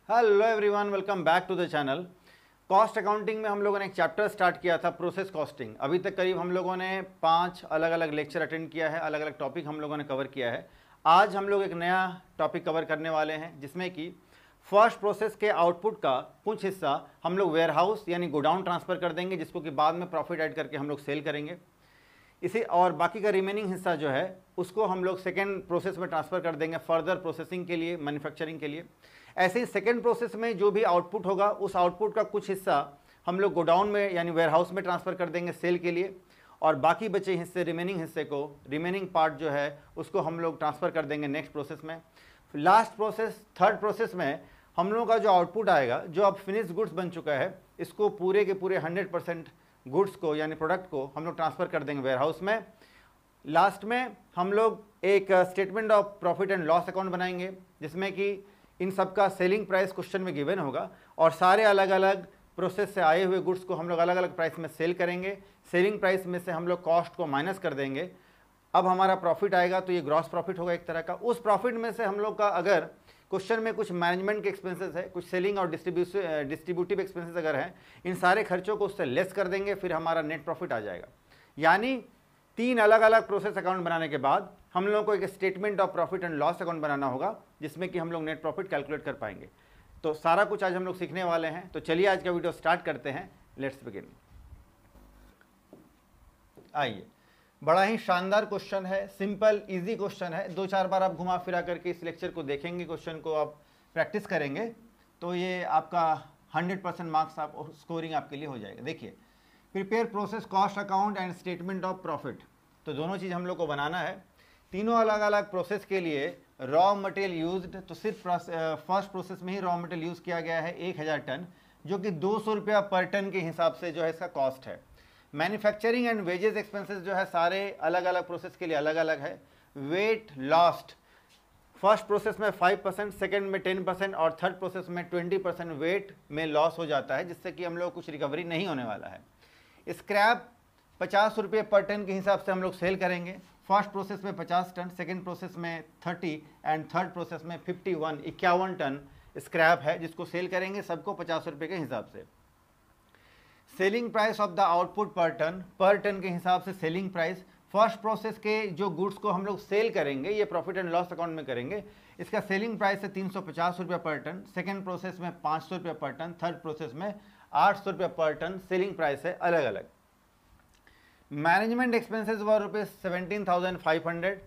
Hello everyone, welcome back to the channel. Cost accounting में हम लोगों ने एक चैप्टर स्टार्ट किया था, प्रोसेस कॉस्टिंग। अभी तक करीब हम लोगों ने 5 अलग अलग लेक्चर अटेंड किया है, अलग अलग टॉपिक हम लोगों ने कवर किया है। आज हम लोग एक नया टॉपिक कवर करने वाले हैं, जिसमें कि फर्स्ट प्रोसेस के आउटपुट का कुछ हिस्सा हम लोग वेयरहाउस यानी गोडाउन ट्रांसफ़र कर देंगे, जिसको कि बाद में प्रॉफिट ऐड करके हम लोग सेल करेंगे। इसी और बाकी का रिमेनिंग हिस्सा जो है उसको हम लोग सेकेंड प्रोसेस में ट्रांसफ़र कर देंगे फर्दर प्रोसेसिंग के लिए, मैन्युफैक्चरिंग के लिए। ऐसे ही सेकेंड प्रोसेस में जो भी आउटपुट होगा उस आउटपुट का कुछ हिस्सा हम लोग गोडाउन में यानी वेयरहाउस में ट्रांसफ़र कर देंगे सेल के लिए, और बाकी बचे हिस्से रिमेनिंग हिस्से को, रिमेनिंग पार्ट जो है उसको हम लोग ट्रांसफ़र कर देंगे नेक्स्ट प्रोसेस में। लास्ट प्रोसेस, थर्ड प्रोसेस में हम लोगों का जो आउटपुट आएगा, जो अब फिनिश्ड गुड्स बन चुका है, इसको पूरे के पूरे 100% गुड्स को यानी प्रोडक्ट को हम लोग ट्रांसफ़र कर देंगे वेयरहाउस में। लास्ट में हम लोग एक statement of profit and loss account बनाएंगे, जिसमें कि इन सब का सेलिंग प्राइस क्वेश्चन में गिवन होगा, और सारे अलग अलग प्रोसेस से आए हुए गुड्स को हम लोग अलग अलग प्राइस में सेल करेंगे। सेलिंग प्राइस में से हम लोग कॉस्ट को माइनस कर देंगे। अब हमारा प्रॉफिट आएगा तो ये ग्रॉस प्रॉफिट होगा एक तरह का। उस प्रॉफिट में से हम लोग का अगर क्वेश्चन में कुछ मैनेजमेंट के एक्सपेंसेस है, कुछ सेलिंग और डिस्ट्रीब्यूटिव एक्सपेंसेस अगर हैं, इन सारे खर्चों को उससे लेस कर देंगे, फिर हमारा नेट प्रॉफिट आ जाएगा। यानी 3 अलग अलग प्रोसेस अकाउंट बनाने के बाद हम लोगों को एक statement of profit and loss account बनाना होगा, जिसमें कि हम लोग नेट प्रॉफिट कैलकुलेट कर पाएंगे। तो सारा कुछ आज हम लोग सीखने वाले हैं। तो चलिए आज का वीडियो स्टार्ट करते हैं। Let's begin. आइए, बड़ा ही शानदार क्वेश्चन है, सिंपल इजी क्वेश्चन है। 2-4 बार आप घुमा फिरा करके इस लेक्चर को देखेंगे, क्वेश्चन को आप प्रैक्टिस करेंगे, तो ये आपका 100% मार्क्स आप स्कोरिंग आपके लिए हो जाएगा। देखिए, prepare process cost account and statement of profit, तो दोनों चीज़ हम लोग को बनाना है। तीनों अलग अलग प्रोसेस के लिए रॉ मटेरियल यूज्ड, तो सिर्फ फर्स्ट प्रोसेस में ही रॉ मटेरियल यूज़ किया गया है 1000 टन, जो कि 200 रुपया पर टन के हिसाब से जो है इसका कॉस्ट है। मैन्युफैक्चरिंग एंड वेजेस एक्सपेंसेस जो है सारे अलग अलग प्रोसेस के लिए अलग अलग है। वेट लॉस्ट, फर्स्ट प्रोसेस में 5%, सेकेंड में 10% और थर्ड प्रोसेस में 20% वेट में लॉस हो जाता है, जिससे कि हम लोग कुछ रिकवरी नहीं होने वाला है। स्क्रैप 50 रुपये पर टन के हिसाब से हम लोग सेल करेंगे। फर्स्ट प्रोसेस में 50 टन, सेकेंड प्रोसेस में 30 एंड थर्ड प्रोसेस में 51 टन स्क्रैप है, जिसको सेल करेंगे सबको 50 रुपये के हिसाब से। Selling price of the output पर टन के हिसाब से सेलिंग प्राइस, फर्स्ट प्रोसेस के जो गुड्स को हम लोग सेल करेंगे, ये प्रॉफिट एंड लॉस अकाउंट में करेंगे, इसका सेलिंग प्राइस है 350 रुपये पर टन, सेकेंड प्रोसेस में 500 रुपये पर टन, थर्ड प्रोसेस में 800 रुपये पर टन सेलिंग प्राइस है अलग अलग। Management expenses were ₹17,500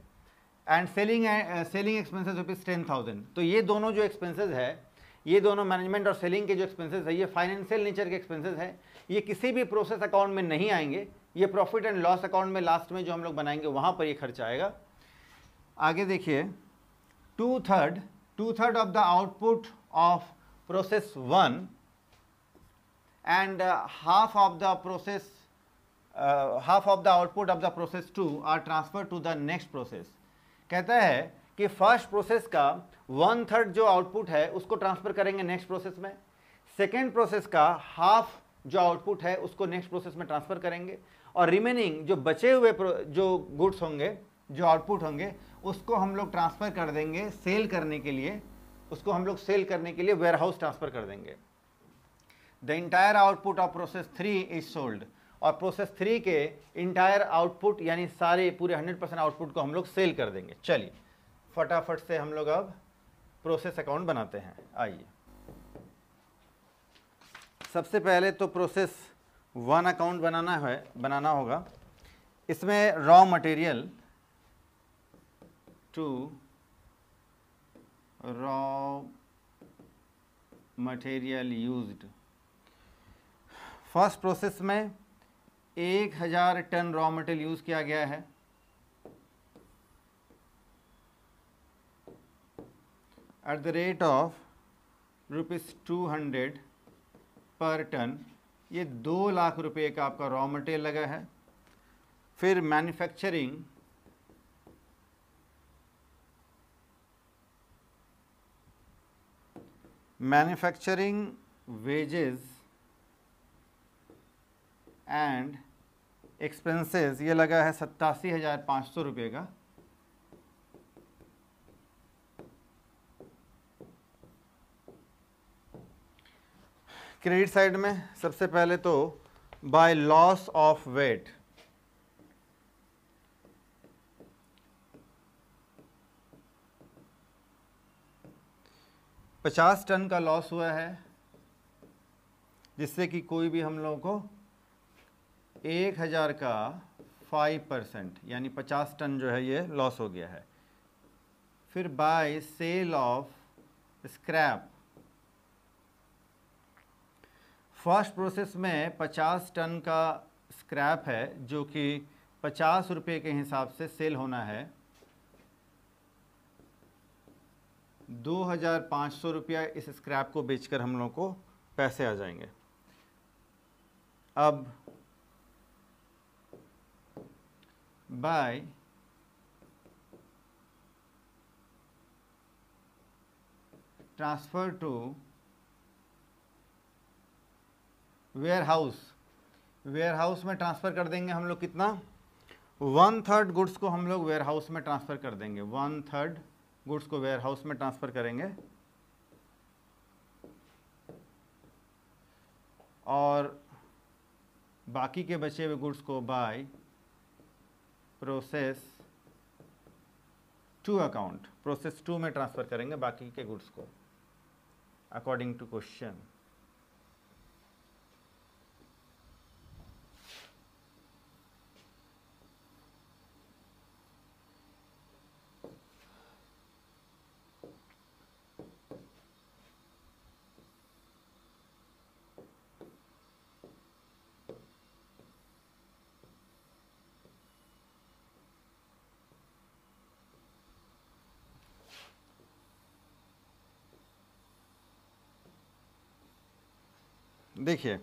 and selling expenses ₹10,000। तो ये दोनों जो एक्सपेंसेस है, ये दोनों मैनेजमेंट और सेलिंग के जो एक्सपेंसेस है, ये फाइनेंशियल नेचर के एक्सपेंसेस है। ये किसी भी प्रोसेस अकाउंट में नहीं आएंगे, ये प्रॉफिट एंड लॉस अकाउंट में लास्ट में जो हम लोग बनाएंगे वहाँ पर ये खर्चा आएगा। आगे देखिए, two third of the output of process 1 and half of the output of the process 2 are transfer to the next process. कहता है कि फर्स्ट प्रोसेस का 1/3 जो आउटपुट है उसको ट्रांसफर करेंगे नेक्स्ट प्रोसेस में, सेकेंड प्रोसेस का हाफ जो आउटपुट है उसको नेक्स्ट प्रोसेस में ट्रांसफर करेंगे, और रिमेनिंग जो बचे हुए जो गुड्स होंगे, जो आउटपुट होंगे, उसको हम लोग ट्रांसफर कर देंगे सेल करने के लिए, उसको हम लोग सेल करने के लिए वेयरहाउस ट्रांसफर कर देंगे। The entire output of process 3 is sold, और प्रोसेस 3 के इंटायर आउटपुट यानी सारे पूरे 100% आउटपुट को हम लोग सेल कर देंगे। चलिए फटाफट से हम लोग अब प्रोसेस अकाउंट बनाते हैं। आइए, सबसे पहले तो प्रोसेस 1 अकाउंट बनाना होगा। इसमें raw material to raw material used, first process में 1000 टन रॉ मटेरियल यूज़ किया गया है। एट द रेट ऑफ ₹200 पर टन, ये 2 लाख रुपए का आपका रॉ मटेरियल लगा है। फिर मैन्युफैक्चरिंग वेजेस एंड एक्सपेंसेस, ये लगा है 87,500 रुपये का। क्रेडिट साइड में सबसे पहले तो बाय लॉस ऑफ वेट, पचास टन का लॉस हुआ है, जिससे कि कोई भी हम लोगों को 1000 का 5% यानी 50 टन जो है ये लॉस हो गया है। फिर by sale of scrap, first process में 50 टन का स्क्रैप है जो कि 50 रुपये के हिसाब से सेल होना है, 2500 रुपया इस स्क्रैप को बेचकर हम लोग को पैसे आ जाएंगे। अब by transfer to warehouse में ट्रांसफ़र कर देंगे हम लोग कितना, 1/3 गुड्स को हम लोग वेयर हाउस में ट्रांसफ़र कर देंगे, 1/3 गुड्स को वेयर हाउस में ट्रांसफ़र करेंगे और बाकी के बचे हुए गुड्स को by process to account, process 2 में ट्रांसफ़र करेंगे बाकी के गुड्स को अकॉर्डिंग टू क्वेश्चन। देखिए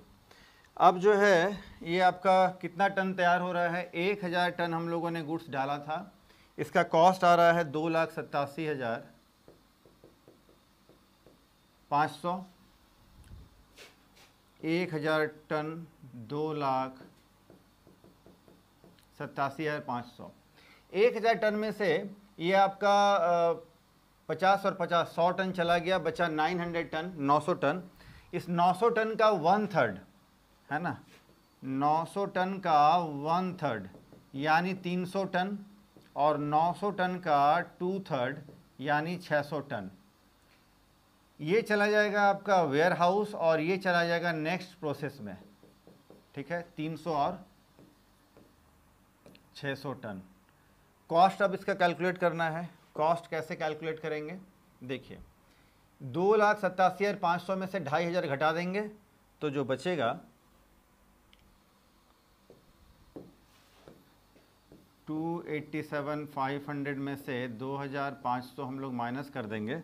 अब जो है ये आपका कितना टन तैयार हो रहा है, 1000 टन हम लोगों ने गुड्स डाला था, इसका कॉस्ट आ रहा है 2,87,500, 1000 टन 2,87,500, 1000 टन में से ये आपका 50 और 50 100 टन चला गया, बचा 900 टन, 900 टन। इस 900 टन का 1/3 है ना, 900 टन का 1/3 यानी 300 टन और 900 टन का 2/3 यानी 600 टन, ये चला जाएगा आपका वेयर हाउस और ये चला जाएगा नेक्स्ट प्रोसेस में, ठीक है, 300 और 600 टन। कॉस्ट अब इसका कैलकुलेट करना है, कॉस्ट कैसे कैलकुलेट करेंगे, देखिए 2,87,500 में से 2,500 घटा देंगे तो जो बचेगा 287,500 में से 2,500 हम लोग माइनस कर देंगे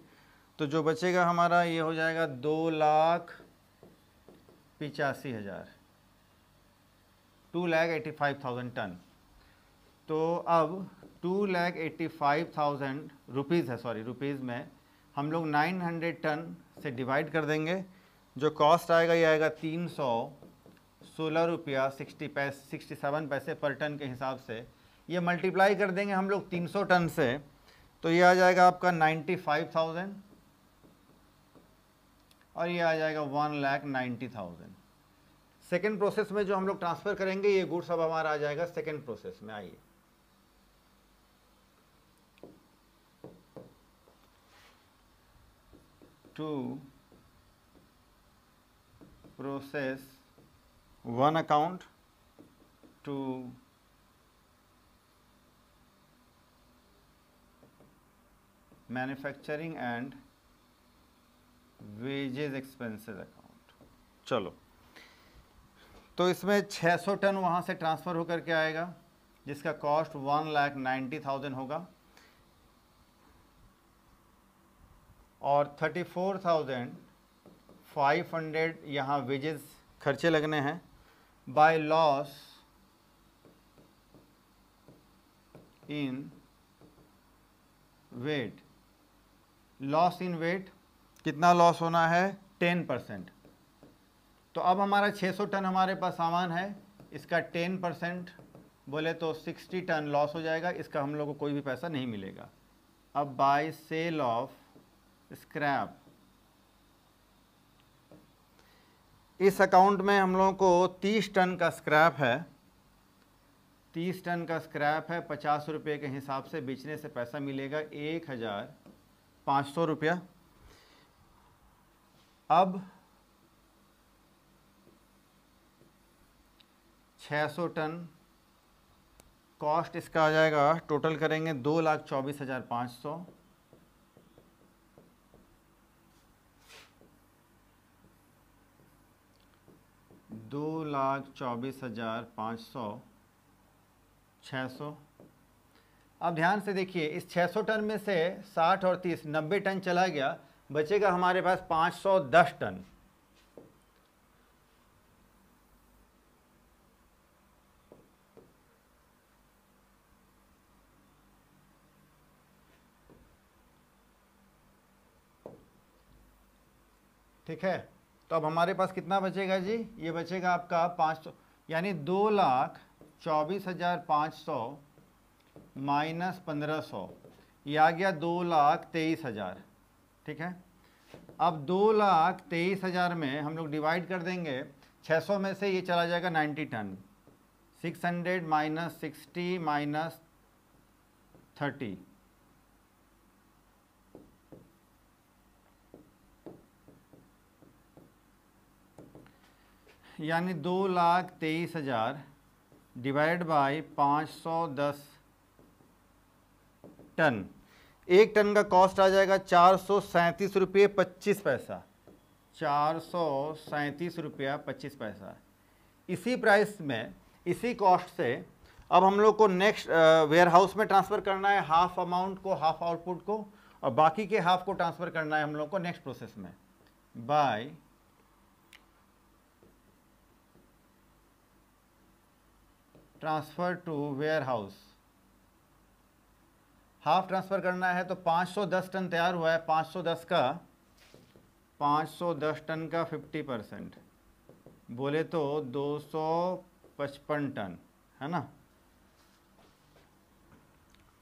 तो जो बचेगा हमारा ये हो जाएगा 2,85,000, 2,85,000 टन। तो अब 2,85,000 रुपीज़ है, सॉरी रुपीज़ में हम लोग 900 टन से डिवाइड कर देंगे, जो कॉस्ट आएगा ये आएगा 316 रुपया 67 पैसे पर टन के हिसाब से। ये मल्टीप्लाई कर देंगे हम लोग 300 टन से तो ये आ जाएगा आपका 95,000 और ये आ जाएगा 1,90,000। सेकेंड प्रोसेस में जो हम लोग ट्रांसफ़र करेंगे ये गुड्स अब हमारा आ जाएगा सेकेंड प्रोसेस में। आइए to process 1 account to manufacturing and wages expenses account. चलो तो इसमें 600 टन वहाँ से ट्रांसफ़र होकर के आएगा जिसका कॉस्ट 1,90,000 होगा और 34,500 यहाँ वेजेस खर्चे लगने हैं। By loss in weight, loss in weight कितना लॉस होना है 10%। तो अब हमारा 600 टन हमारे पास सामान है, इसका 10% बोले तो 60 टन लॉस हो जाएगा, इसका हम लोग को कोई भी पैसा नहीं मिलेगा। अब बाय सेल ऑफ स्क्रैप, इस अकाउंट में हम लोगों को 30 टन का स्क्रैप है, 30 टन का स्क्रैप है। 50 रुपये के हिसाब से बेचने से पैसा मिलेगा 1500 रुपया। अब 600 टन कॉस्ट इसका आ जाएगा, टोटल करेंगे 2,24,500। 2,24,500, 600। अब ध्यान से देखिए, इस 600 टन में से 60 और 30 90 टन चला गया, बचेगा हमारे पास 510 टन। ठीक है, तो अब हमारे पास कितना बचेगा जी? ये बचेगा आपका 500, यानी 2,24,500 माइनस 1,500, ये आ गया 2,23,000। ठीक है, अब 2,23,000 में हम लोग डिवाइड कर देंगे, 600 में से ये चला जाएगा 90 टन, 600 माइनस 60 माइनस 30, यानी 2,23,000 डिवाइड बाई 510 टन। एक टन का कॉस्ट आ जाएगा 437 रुपये 25 पैसा, 437 रुपया 25 पैसा। इसी प्राइस में, इसी कॉस्ट से अब हम लोग को नेक्स्ट वेयर हाउस में ट्रांसफ़र करना है हाफ अमाउंट को, हाफ आउटपुट को, और बाकी के हाफ को ट्रांसफ़र करना है हम लोग को नेक्स्ट प्रोसेस में by transfer to warehouse. Half transfer करना है तो 510 टन तैयार हुआ है, 510 टन का 50% बोले तो 255 टन है ना,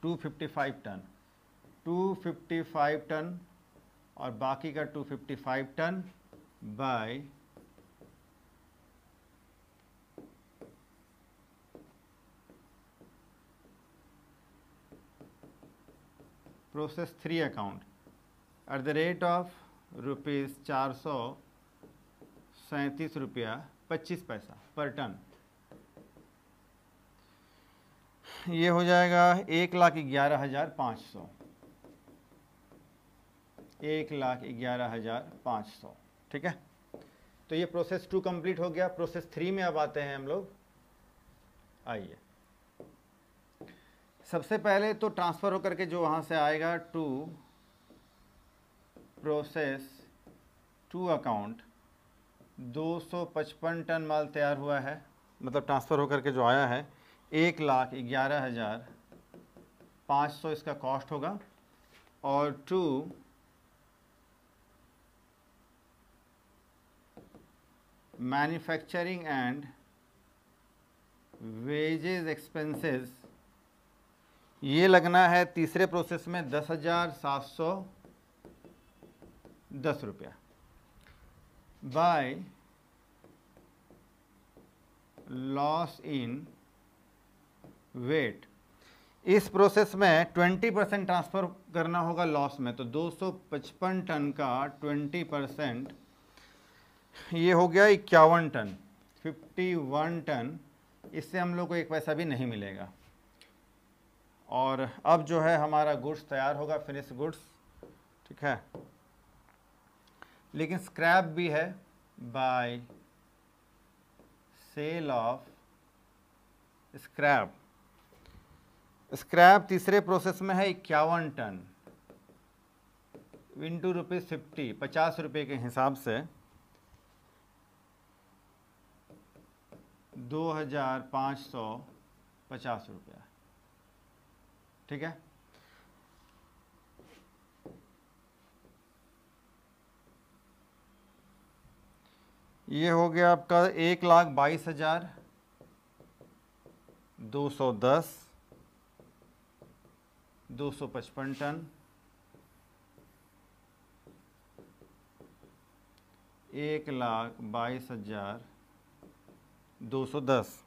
255 टन, 255 टन और बाकी का 255 ton by process 3 account at the rate of ₹437 रुपया 25 पैसा पर टन। ये हो जाएगा 1,11,500, 1,11,500। ठीक है, तो ये प्रोसेस 2 कंप्लीट हो गया। प्रोसेस 3 में अब आते हैं हम लोग। आइए, सबसे पहले तो ट्रांसफ़र होकर के जो वहाँ से आएगा टू प्रोसेस 2 अकाउंट, 255 टन माल तैयार हुआ है, मतलब ट्रांसफ़र होकर के जो आया है 1,11,500 इसका कॉस्ट होगा, और to manufacturing and wages expenses ये लगना है तीसरे प्रोसेस में 10,710 रुपया बाय लॉस इन वेट। इस प्रोसेस में 20% ट्रांसफ़र करना होगा लॉस में, तो 255 टन का 20% ये हो गया 51 टन, 51 टन। इससे हम लोग को एक पैसा भी नहीं मिलेगा। और अब जो है हमारा गुड्स तैयार होगा, फिनिश गुड्स। ठीक है, लेकिन स्क्रैप भी है by sale of scrap. Scrap तीसरे प्रोसेस में है 51 टन इंटू ₹50, 50 रुपये के हिसाब से 2,550 रुपया। ठीक है, ये हो गया आपका 1,22,210, 255 टन 1,22,210।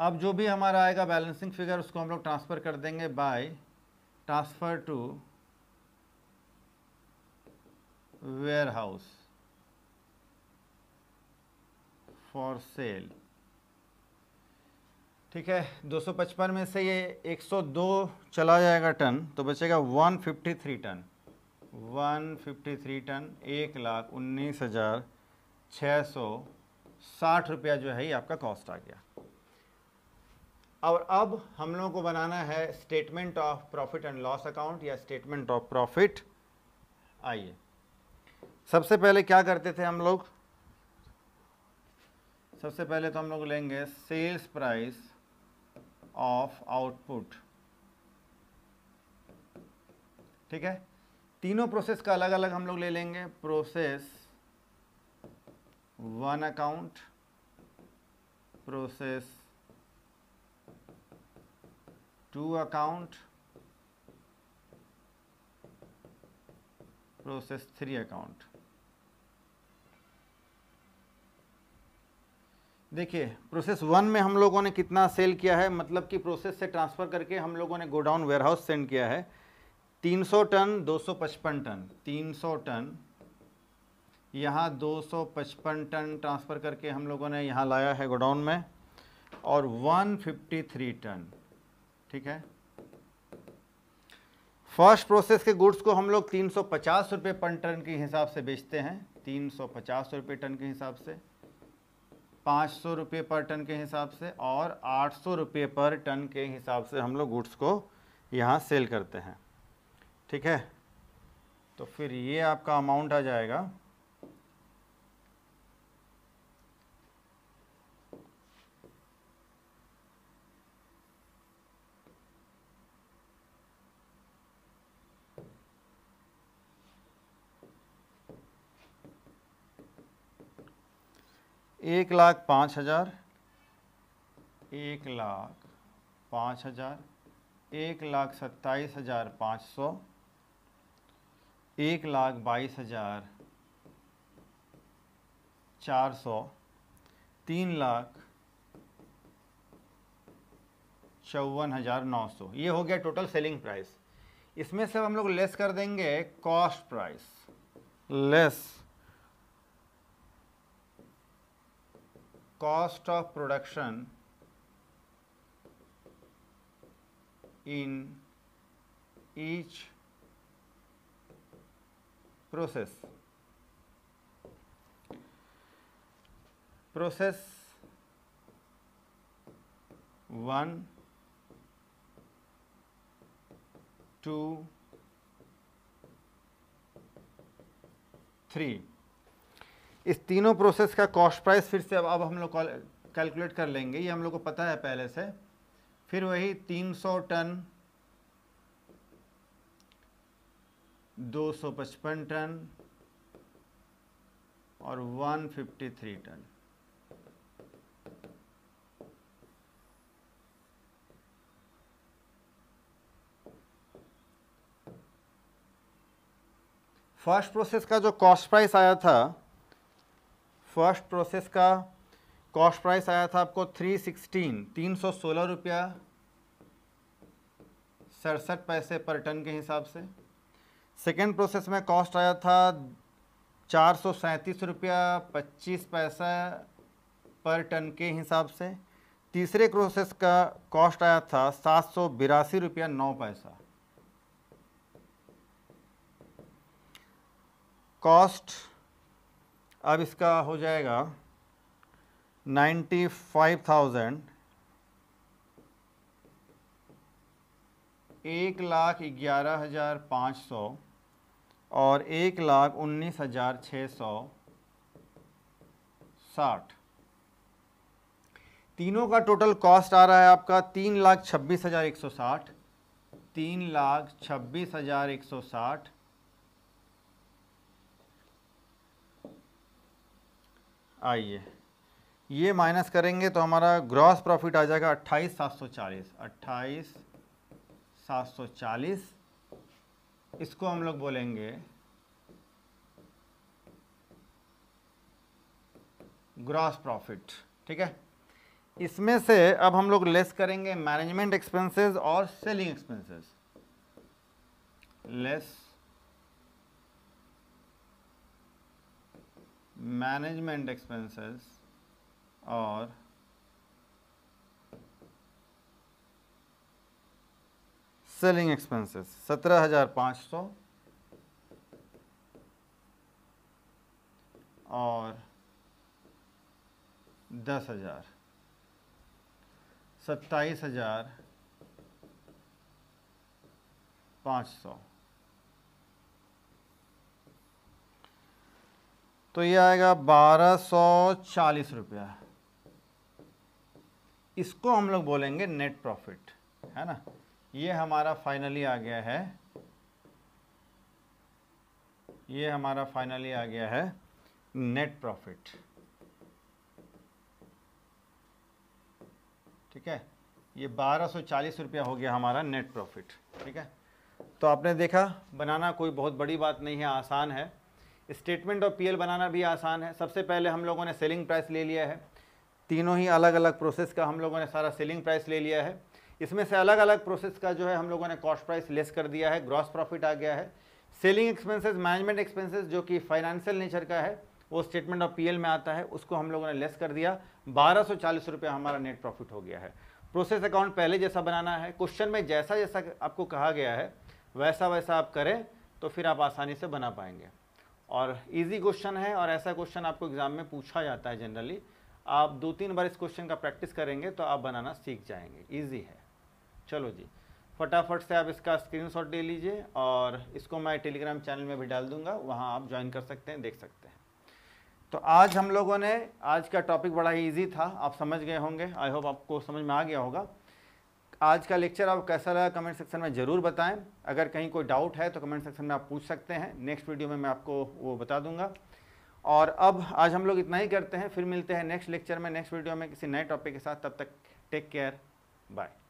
अब जो भी हमारा आएगा बैलेंसिंग फिगर उसको हम लोग ट्रांसफ़र कर देंगे by transfer to warehouse for sale. ठीक है, 255 में से ये 102 चला जाएगा टन, तो बचेगा 153 टन। 153 टन 1,19,660 रुपया जो है ये आपका कॉस्ट आ गया। और अब हम लोगों को बनाना है statement of profit and loss account या स्टेटमेंट ऑफ प्रॉफिट। आइए, सबसे पहले क्या करते थे हम लोग, सबसे पहले तो हम लोग लेंगे सेल्स प्राइस ऑफ आउटपुट। ठीक है, तीनों प्रोसेस का अलग अलग हम लोग ले लेंगे। Process 1 account, process 2 account, process 3 account. देखिए, प्रोसेस 1 में हम लोगों ने कितना सेल किया है, मतलब कि प्रोसेस से ट्रांसफ़र करके हम लोगों ने गोडाउन वेयरहाउस सेंड किया है 300 टन 255 टन। 300 टन यहाँ 255 टन ट्रांसफ़र करके हम लोगों ने यहाँ लाया है गोडाउन में, और 153 टन। ठीक है, फर्स्ट प्रोसेस के गुड्स को हम लोग 350 रुपये पर टन के हिसाब से बेचते हैं। 350 रुपये टन के हिसाब से, 500 रुपये पर टन के हिसाब से, और 800 रुपये पर टन के हिसाब से हम लोग गुड्स को यहाँ सेल करते हैं। ठीक है, तो फिर ये आपका अमाउंट आ जाएगा 1,05,000, 1,05,000, 1,27,500, 1,22,400, 3,54,900। ये हो गया टोटल सेलिंग प्राइस। इसमें से हम लोग लेस कर देंगे cost price, less cost of production in each process। Process 1, 2, 3, इस तीनों प्रोसेस का कॉस्ट प्राइस फिर से अब हम लोग कैलकुलेट कर लेंगे, ये हम लोग को पता है पहले से। फिर वही 300 टन, 255 टन और 153 टन। फर्स्ट प्रोसेस का जो कॉस्ट प्राइस आया था, फर्स्ट प्रोसेस का कॉस्ट प्राइस आया था आपको 316 रुपया 67 पैसे पर टन के हिसाब से। सेकेंड प्रोसेस में कॉस्ट आया था 437 रुपया 25 पैसा पर टन के हिसाब से। तीसरे प्रोसेस का कॉस्ट आया था 782 रुपया 9 पैसा। कॉस्ट अब इसका हो जाएगा 95,000, 1,11,500 और 1,19,660। तीनों का टोटल कॉस्ट आ रहा है आपका 3,26,160। 3,26,160 आइए, ये माइनस करेंगे तो हमारा ग्रॉस प्रॉफिट आ जाएगा 28,740। 28,740 इसको हम लोग बोलेंगे ग्रॉस प्रॉफिट, ठीक है। इसमें से अब हम लोग लेस करेंगे मैनेजमेंट एक्सपेंसेस और selling expenses, less management expenses और सेलिंग एक्सपेंसेस 17,500 और 10,000 27,500। तो ये आएगा 1,240 रुपया। इसको हम लोग बोलेंगे नेट प्रॉफिट, है ना। ये हमारा फाइनली आ गया है, ये हमारा फाइनली आ गया है नेट प्रॉफिट, ठीक है। ये 1,240 रुपया हो गया हमारा नेट प्रॉफिट, ठीक है। तो आपने देखा बनाना कोई बहुत बड़ी बात नहीं है, आसान है। स्टेटमेंट ऑफ पीएल बनाना भी आसान है। सबसे पहले हम लोगों ने सेलिंग प्राइस ले लिया है, तीनों ही अलग अलग प्रोसेस का हम लोगों ने सारा सेलिंग प्राइस ले लिया है। इसमें से अलग अलग प्रोसेस का जो है हम लोगों ने कॉस्ट प्राइस लेस कर दिया है, ग्रॉस प्रॉफिट आ गया है। सेलिंग एक्सपेंसेस, मैनेजमेंट एक्सपेंसेस जो कि फाइनेंशियल नेचर का है वो स्टेटमेंट ऑफ पीएल में आता है, उसको हम लोगों ने लेस कर दिया। 1,240 रुपया हमारा नेट प्रॉफिट हो गया है। प्रोसेस अकाउंट पहले जैसा बनाना है, क्वेश्चन में जैसा जैसा आपको कहा गया है वैसा वैसा आप करें तो फिर आप आसानी से बना पाएंगे। और इजी क्वेश्चन है और ऐसा क्वेश्चन आपको एग्जाम में पूछा जाता है जनरली। आप 2-3 बार इस क्वेश्चन का प्रैक्टिस करेंगे तो आप बनाना सीख जाएंगे, इजी है। चलो जी, फटाफट से आप इसका स्क्रीनशॉट ले लीजिए और इसको मैं टेलीग्राम चैनल में भी डाल दूंगा, वहाँ आप ज्वाइन कर सकते हैं, देख सकते हैं। तो आज हम लोगों ने, आज का टॉपिक बड़ा ही ईजी था, आप समझ गए होंगे, आई होप आपको समझ में आ गया होगा। आज का लेक्चर आपको कैसा लगा कमेंट सेक्शन में ज़रूर बताएं। अगर कहीं कोई डाउट है तो कमेंट सेक्शन में आप पूछ सकते हैं, नेक्स्ट वीडियो में मैं आपको वो बता दूंगा। और अब आज हम लोग इतना ही करते हैं, फिर मिलते हैं नेक्स्ट लेक्चर में, नेक्स्ट वीडियो में किसी नए टॉपिक के साथ। तब तक टेक केयर, बाय।